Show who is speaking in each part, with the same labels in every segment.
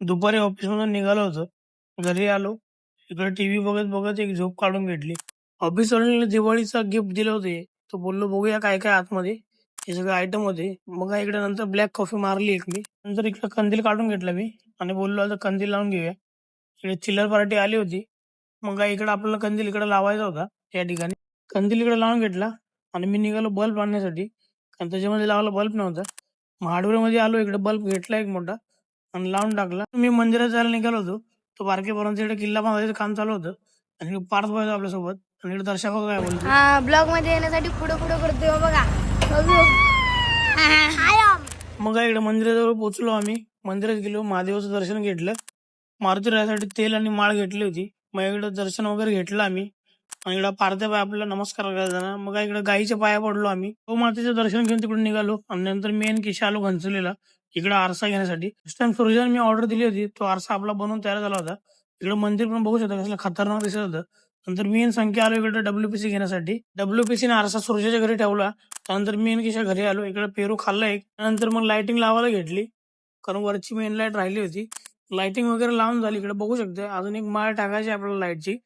Speaker 1: दुपारी ऑफिसमधून निघालो होतो. घरी आलो. इकडे टीव्ही बघत बघत एक झोप काढून घेतली. ऑफिसवाल्याने दिवाळीचा गिफ्ट दिलं होते. तो बोललो बघूया काय काय आतमध्ये. हे सगळे आयटम होते. मग इकडे नंतर ब्लॅक कॉफी मारली एक मी. नंतर इकडे कंदील काढून घेतला मी आणि बोललो आता कंदील लावून घेऊया. इकडे चिल्लर पार्टी आली होती. मग इकडे आपल्याला कंदील इकडे लावायचा होता या ठिकाणी. कंदील इकडे लावून घेतला आणि मी निघालो बल्ब आणण्यासाठी. कारण त्याच्यामध्ये लावायला बल्ब नव्हता. मग हार्डवेअर मध्ये आलो. इकडे बल्ब घेतला एक मोठा आणि लावून टाकला. मी मंदिरात जायला निघालो होतो. तो बारकेपर्यंत इकडे किल्ला बांधायचं काम चालू होतं आणि पार्थ भाई आपल्यासोबत आणि इकडे दर्शक बघा काय बोलतो.
Speaker 2: हा ब्लॉग मध्ये येण्यासाठी पुढे पुढे करतोय हो बघा.
Speaker 1: मग इकडे मंदिराजवळ पोहोचलो आम्ही. मंदिरात गेलो, महादेवाचं दर्शन घेतलं. मारुती रायासाठी तेल आणि माळ घेतली होती. मग इकडे दर्शन वगैरे घेतलं आम्ही आणि इकडे पार्थेबाई आपल्याला नमस्कार करायचा. मग इकडे गाईच्या पाया पडलो आम्ही. हो मातेचं दर्शन घेऊन तिकडे निघालो आणि नंतर मी आणि किशा आलो घनसोलीला इकडे आरसा घेण्यासाठी. फर्स्ट टाइम सूर्याने मी ऑर्डर दिली होती. तो आरसा आपला बनवून तयार झाला होता. इकडे मंदिर पण बघू शकता कसलं खतरनाक दिसत होतं. नंतर मी आणि संख्या आलो इकडे डब्ल्यूपीसी घेण्यासाठी. डब्ल्यूपीसी ने आरसा सूर्याच्या घरी ठेवला. त्यानंतर मी आणि किशा घरी आलो. इकडे पेरू खाल्ला एक. त्यानंतर मग लाइटिंग लावायला घेतली कारण वरची मेन लाईट राहिली होती. लाइटिंग वगैरे लावून झाली. इकडे बघू शकता अजून एक माळ टाकायची आपल्याला लाईटची.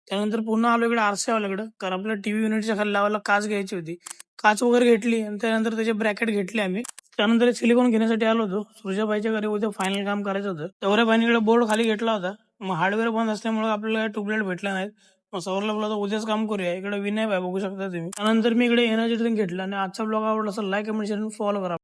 Speaker 1: त्यानंतर पुन्हा आलो इकडे आरशावाल्याकडे कारण आपल्याला टीव्ही युनिटच्या खाली लावायला काच घ्यायची होती. काच वगैरे घेतली आणि त्यानंतर त्याचे ब्रॅकेट घेतले आम्ही. त्यानंतर सिलिकॉन घेण्यासाठी आलो होतो. सुरजाबाईच्या घरी उद्या फायनल काम करायचं होतं. तेवढ्या बाईकडे बोर्ड खाली घेतला होता. मग हार्डवेअर बंद असल्यामुळे आपल्याला ट्यूबलाईट भेटल्या नाहीत. मग सौरला बोलला उद्याच काम करूया. इकडे विनय भाई बघू शकता तुम्ही. त्यानंतर मी इकडे एनर्जी ड्रिंक घेतला आणि आजचा ब्लॉग आवडला असेल लाईक कमेंट शेअर फॉलो करा.